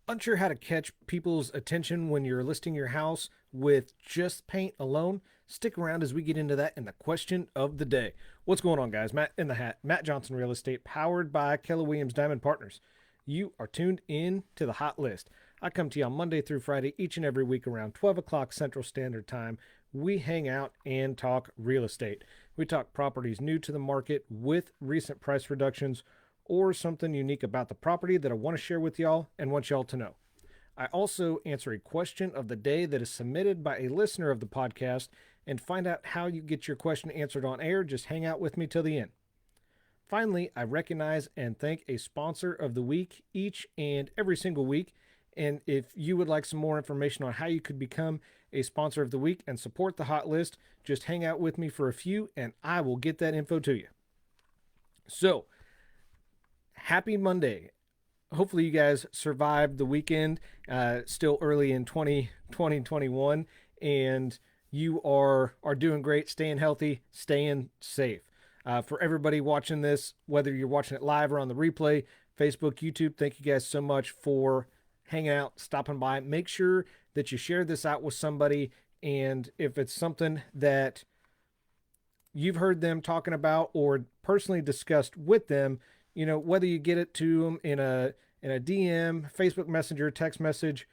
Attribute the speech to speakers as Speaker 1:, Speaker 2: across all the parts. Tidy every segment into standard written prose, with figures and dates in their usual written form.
Speaker 1: Unsure how to catch people's attention when you're listing your house with just paint alone? Stick around as we get into that in the question of the day. What's going on, guys? Matt in the hat. Matt Johnson Real Estate, powered by Keller Williams Diamond Partners. You are tuned in to the hot list. I come to you on Monday through Friday each and every week around 12 o'clock Central Standard Time. We hang out and talk real estate. We talk properties new to the market with recent price reductions, or something unique about the property that I want to share with y'all and want y'all to know. I also answer a question of the day that is submitted by a listener of the podcast and find out how you get your question answered on air. Just hang out with me till the end. Finally, I recognize and thank a sponsor of the week each and every single week. And if you would like some more information on how you could become a sponsor of the week and support the hot list, just hang out with me for a few and I will get that info to you. So, happy Monday. Hopefully you guys survived the weekend, still early in 2021, and you are doing great, staying healthy, staying safe. For everybody watching this, whether you're watching it live or on the replay, Facebook, YouTube, thank you guys so much for hanging out, stopping by. Make sure that you share this out with somebody, and if it's something that you've heard them talking about or personally discussed with them, you know, whether you get it to them in a DM, Facebook Messenger, text message,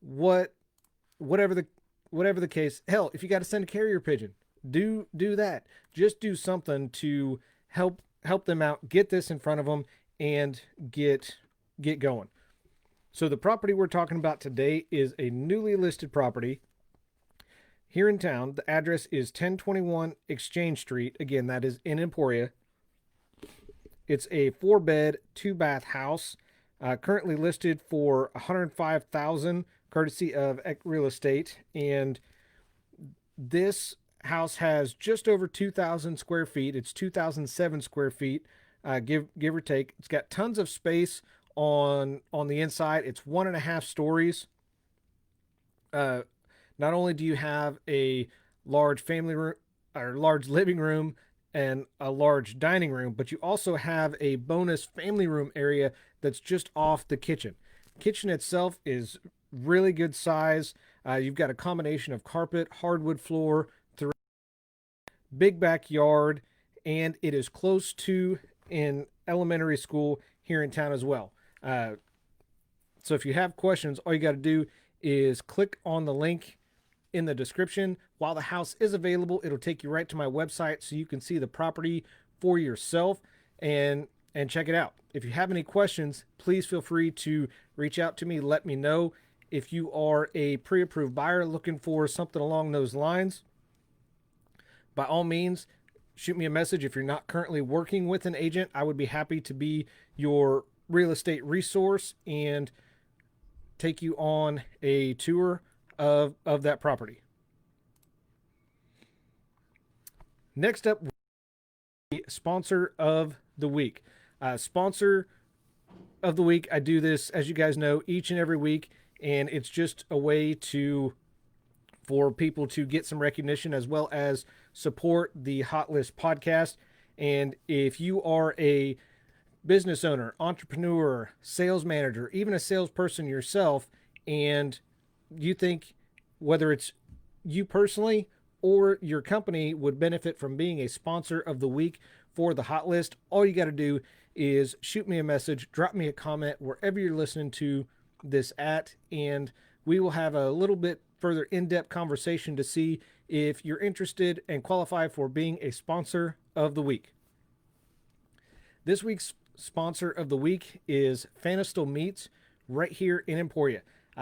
Speaker 1: whatever the case. Hell, if you got to send a carrier pigeon, do that. Just do something to help them out, get this in front of them, and get going. So the property we're talking about today is a newly listed property here in town. The address is 1021 Exchange Street. Again, that is in Emporia. It's a 4-bed, 2-bath house, currently listed for $105,000, courtesy of Real Estate. And this house has just over 2,000 square feet. It's 2,007 square feet, give or take. It's got tons of space on the inside. It's 1.5 stories. Not only do you have a large family room or large living room and a large dining room, but you also have a bonus family room area that's just off the kitchen. Kitchen itself is really good size. You've got a combination of carpet, hardwood floor, big backyard, and it is close to an elementary school here in town as well. So if you have questions, all you got to do is click on the link in the description. While the house is available, it'll take you right to my website so you can see the property for yourself and check it out. If you have any questions, please feel free to reach out to me. Let me know. If you are a pre-approved buyer looking for something along those lines, by all means, shoot me a message. If you're not currently working with an agent, I would be happy to be your real estate resource and take you on a tour of that property. Next up, sponsor of the week. Sponsor of the week. I do this, as you guys know, each and every week, and it's just a way for people to get some recognition as well as support the Hot List podcast. And if you are a business owner, entrepreneur, sales manager, even a salesperson yourself, and you think whether it's you personally or your company would benefit from being a sponsor of the week for the hot list, all you got to do is shoot me a message, drop me a comment wherever you're listening to this at, and we will have a little bit further in-depth conversation to see if you're interested and qualify for being a sponsor of the week. This week's sponsor of the week is Fanestil Meats right here in Emporia.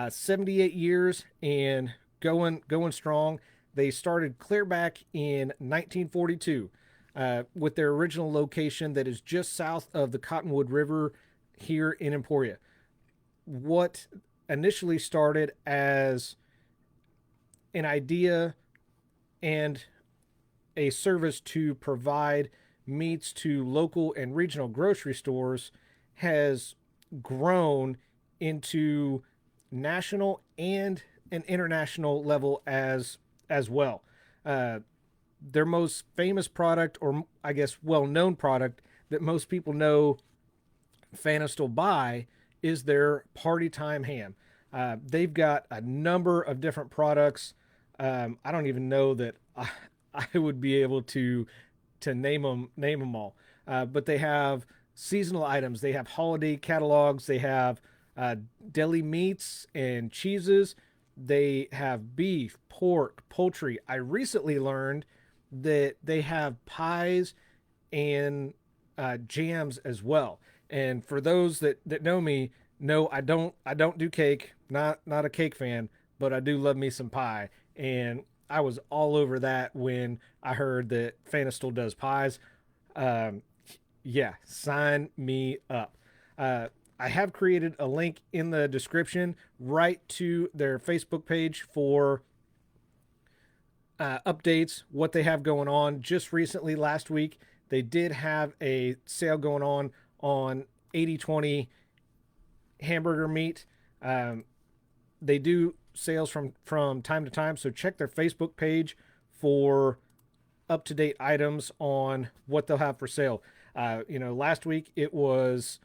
Speaker 1: 78 years and going strong. They started clear back in 1942 with their original location that is just south of the Cottonwood River here in Emporia. What initially started as an idea and a service to provide meats to local and regional grocery stores has grown into national and an international level as well. Their most famous product, or I guess well-known product that most people know Fanestil by, is their Party Time ham. They've got a number of different products. I don't even know that I would be able to name them all. But they have seasonal items. They have holiday catalogs. They have deli meats and cheeses. They have beef, pork, poultry. I recently learned that they have pies and jams as well. And for those that know me, no, I don't do cake. Not a cake fan, but I do love me some pie. And I was all over that when I heard that Fanestil does pies. Um, yeah, sign me up. I have created a link in the description right to their Facebook page for updates, what they have going on. Just recently, last week, they did have a sale going on 80/20 hamburger meat. They do sales from time to time, so check their Facebook page for up-to-date items on what they'll have for sale. Last week it was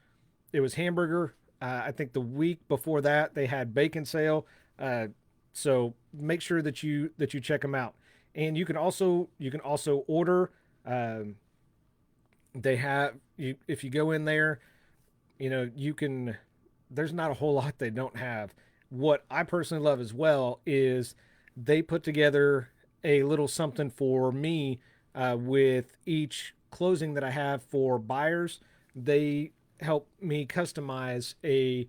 Speaker 1: hamburger. I think the week before that they had bacon sale. So make sure that you check them out. And you can also order. They have you if you go in there, you can. There's not a whole lot they don't have. What I personally love as well is they put together a little something for me with each closing that I have for buyers. They help me customize a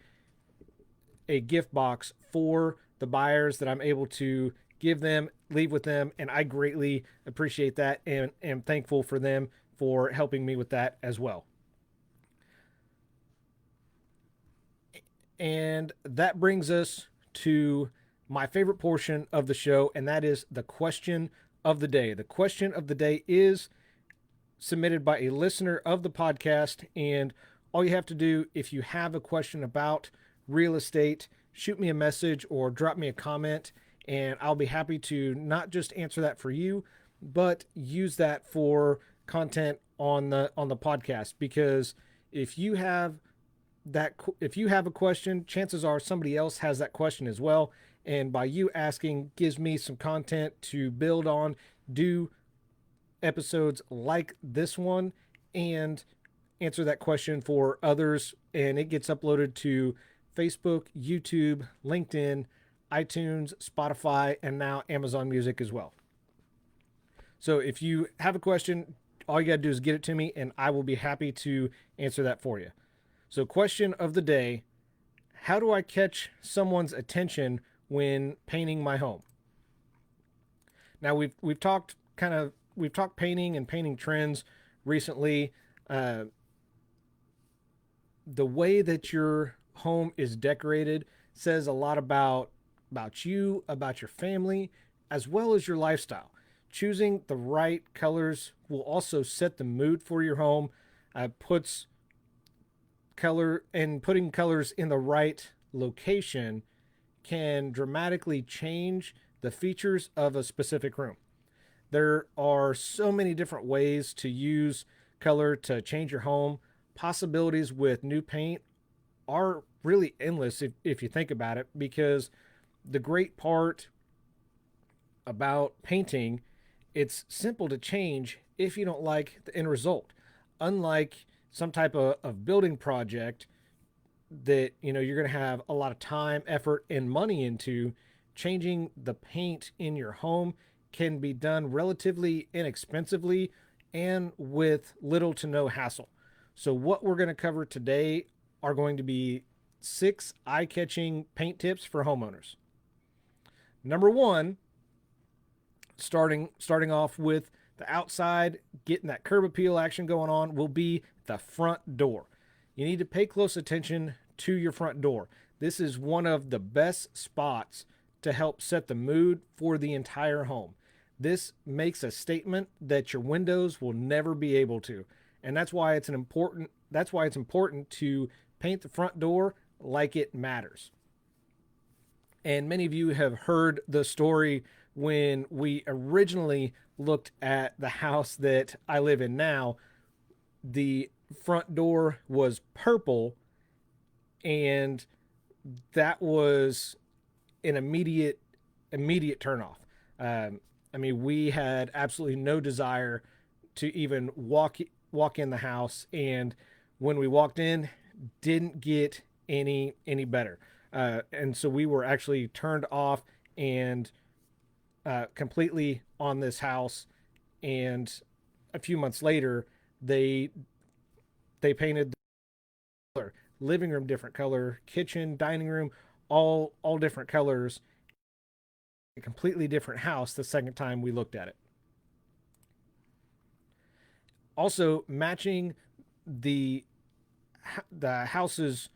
Speaker 1: gift box for the buyers that I'm able to give them, leave with them, and I greatly appreciate that and am thankful for them for helping me with that as well. And that brings us to my favorite portion of the show, and that is the question of the day. The question of the day is submitted by a listener of the podcast, and all you have to do if you have a question about real estate, shoot me a message or drop me a comment, and I'll be happy to not just answer that for you, but use that for content on the podcast. Because if you have a question, chances are somebody else has that question as well, and by you asking gives me some content to build on, do episodes like this one, and answer that question for others, and it gets uploaded to Facebook, YouTube, LinkedIn, iTunes, Spotify, and now Amazon Music as well. So if you have a question, all you got to do is get it to me, and I will be happy to answer that for you. So question of the day: how do I catch someone's attention when painting my home? Now we've talked painting and painting trends recently. The way that your home is decorated says a lot about you, about your family, as well as your lifestyle. Choosing the right colors will also set the mood for your home. Putting colors in the right location can dramatically change the features of a specific room. There are so many different ways to use color to change your home. Possibilities with new paint are really endless if you think about it, because the great part about painting, it's simple to change if you don't like the end result. Unlike some type of building project that you're going to have a lot of time, effort, and money into, changing the paint in your home can be done relatively inexpensively and with little to no hassle. So what we're going to cover today are going to be 6 eye-catching paint tips for homeowners. Number 1, starting off with the outside, getting that curb appeal action going on, will be the front door. You need to pay close attention to your front door. This is one of the best spots to help set the mood for the entire home. This makes a statement that your windows will never be able to. And that's why it's important to paint the front door like it matters. And many of you have heard the story when we originally looked at the house that I live in now. The front door was purple, And that was an immediate turnoff. I mean, we had absolutely no desire to even walk in the house, and when we walked in, didn't get any better. And so we were actually turned off and completely on this house. And a few months later, they they painted the color, living room different color, kitchen, dining room, all different colors. A completely different house the second time we looked at it. Also, matching the the house's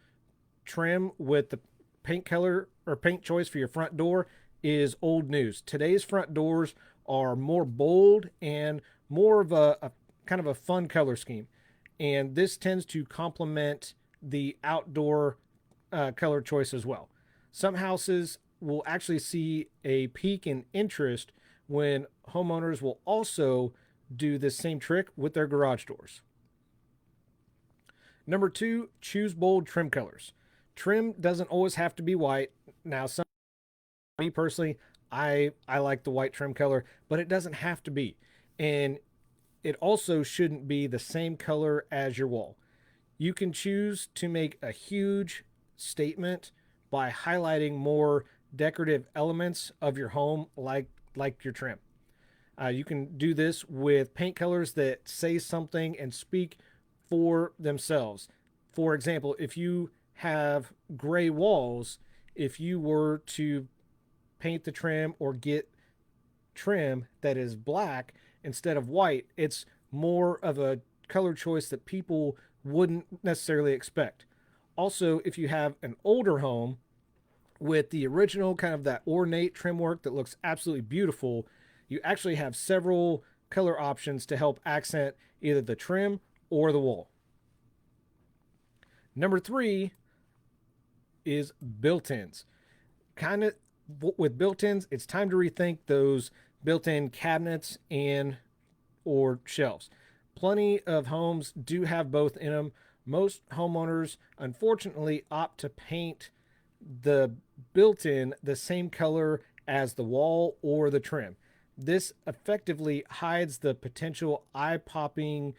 Speaker 1: trim with the paint color or paint choice for your front door is old news. Today's front doors are more bold and more of a kind of a fun color scheme. And this tends to complement the outdoor color choice as well. Some houses will actually see a peak in interest when homeowners will also do this same trick with their garage doors. Number two, choose bold trim colors. Trim doesn't always have to be white. Now, me personally, I like the white trim color, but it doesn't have to be. And it also shouldn't be the same color as your wall. You can choose to make a huge statement by highlighting more decorative elements of your home, like your trim. You can do this with paint colors that say something and speak for themselves. For example, if you have gray walls, if you were to paint the trim or get trim that is black instead of white, it's more of a color choice that people wouldn't necessarily expect. Also, if you have an older home with the original kind of that ornate trim work that looks absolutely beautiful, you actually have several color options to help accent either the trim or the wall. Number three is built-ins. Kind of with built-ins, it's time to rethink those built-in cabinets and or shelves. Plenty of homes do have both in them. Most homeowners, unfortunately, opt to paint the built-in the same color as the wall or the trim. This effectively hides the potential eye-popping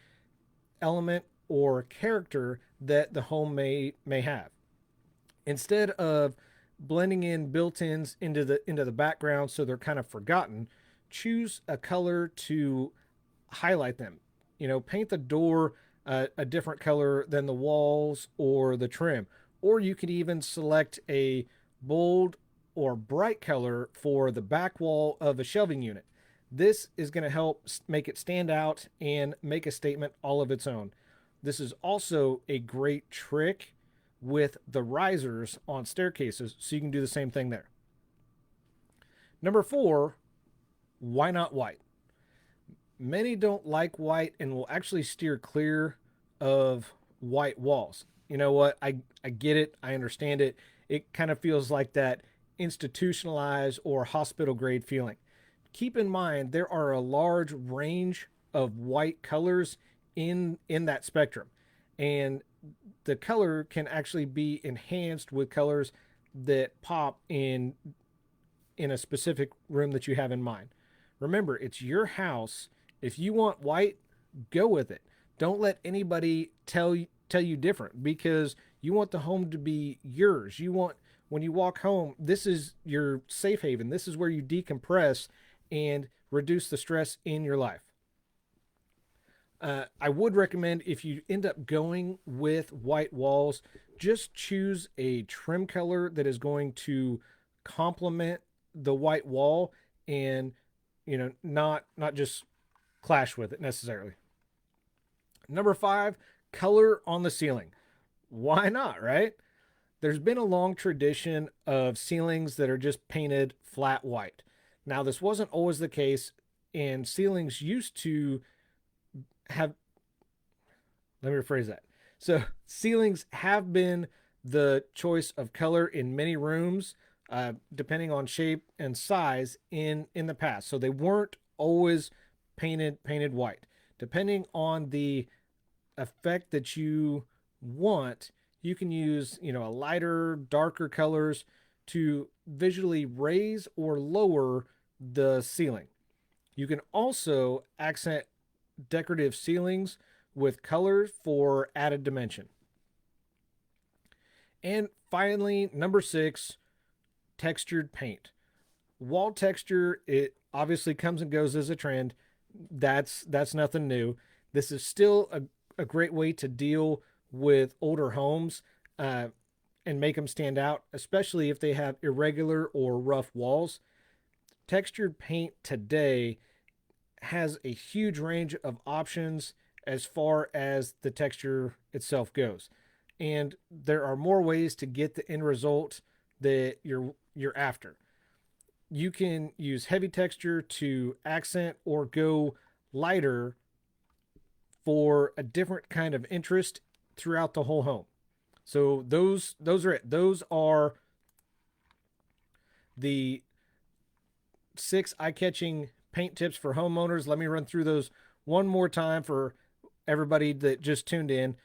Speaker 1: element or character that the home may have. Instead of blending in built-ins into the background so they're kind of forgotten, choose a color to highlight them. You know, paint the door a different color than the walls or the trim. Or you could even select a bold or bright color for the back wall of a shelving unit. This is going to help make it stand out and make a statement all of its own. This is also a great trick with the risers on staircases, so you can do the same thing there. Number four, why not white? Many don't like white and will actually steer clear of white walls. You know what? I get it. I understand it. It kind of feels like that institutionalized or hospital grade feeling. Keep in mind there are a large range of white colors in that spectrum, and the color can actually be enhanced with colors that pop in a specific room that you have in mind. Remember, it's your house. If you want white, go with it. Don't let anybody tell you different, because you want the home to be yours. You want, when you walk home, this is your safe haven. This is where you decompress and reduce the stress in your life. I would recommend, if you end up going with white walls, just choose a trim color that is going to complement the white wall, and not just clash with it necessarily. Number five, color on the ceiling. Why not, right? There's been a long tradition of ceilings that are just painted flat white. Now, this wasn't always the case, and ceilings used to have, let me rephrase that. So, ceilings have been the choice of color in many rooms, depending on shape and size in the past. So, they weren't always painted white. Depending on the effect that you want, you can use, a lighter, darker colors to visually raise or lower the ceiling. You can also accent decorative ceilings with colors for added dimension. And finally, number 6, textured paint. Wall texture, it obviously comes and goes as a trend. That's nothing new. This is still a great way to deal with older homes and make them stand out, especially if they have irregular or rough walls. Textured paint today has a huge range of options as far as the texture itself goes. And there are more ways to get the end result that you're after. You can use heavy texture to accent or go lighter for a different kind of interest throughout the whole home. So those are it. Those are the 6 eye-catching paint tips for homeowners. Let me run through those one more time for everybody that just tuned in.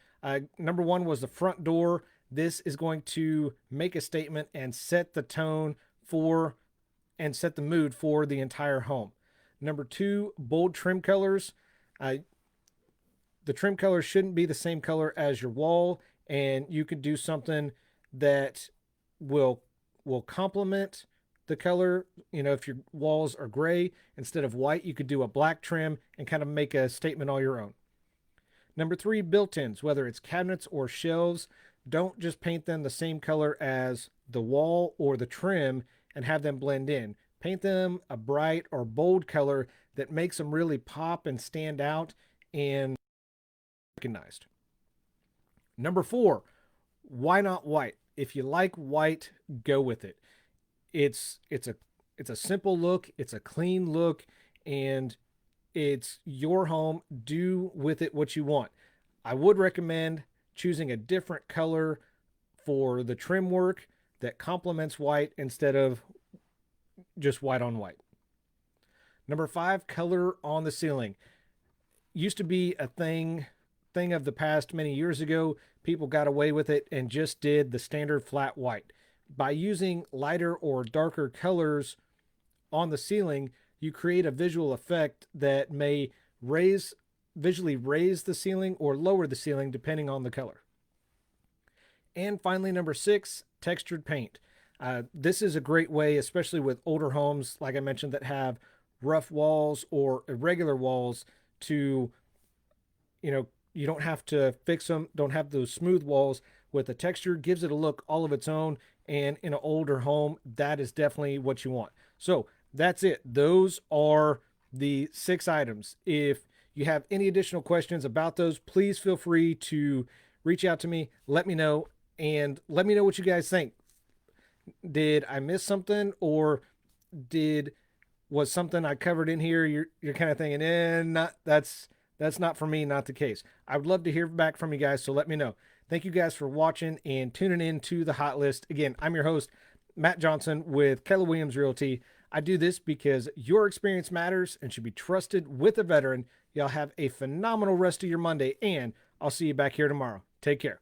Speaker 1: Number 1 was the front door. This is going to make a statement and set the tone for and set the mood for the entire home. Number 2, bold trim colors. The trim color shouldn't be the same color as your wall, and you could do something that will complement the color. If your walls are gray instead of white, you could do a black trim and kind of make a statement all your own. Number 3, built-ins, whether it's cabinets or shelves. Don't just paint them the same color as the wall or the trim and have them blend in. Paint them a bright or bold color that makes them really pop and stand out and recognized. Number 4, why not white? If you like white, go with it. It's a simple look, it's a clean look, and it's your home. Do with it what you want. I would recommend choosing a different color for the trim work that complements white instead of just white on white. Number 5, color on the ceiling. Used to be a thing of the past many years ago. People got away with it and just did the standard flat white. By using lighter or darker colors on the ceiling, you create a visual effect that may visually raise the ceiling or lower the ceiling depending on the color. And finally, number 6, textured paint. This is a great way, especially with older homes, like I mentioned, that have rough walls or irregular walls to, you don't have to fix them, don't have those smooth walls. With the texture, gives it a look all of its own, and in an older home, that is definitely what you want. So that's it. Those are the 6 items. If you have any additional questions about those, please feel free to reach out to me, let me know, and let me know what you guys think. Did I miss something, or was something I covered in here you're kind of thinking, that's not for me, not the case. I would love to hear back from you guys, so let me know. Thank you guys for watching and tuning in to the Hot List. Again, I'm your host, Matt Johnson with Keller Williams Realty. I do this because your experience matters and should be trusted with a veteran. Y'all have a phenomenal rest of your Monday, and I'll see you back here tomorrow. Take care.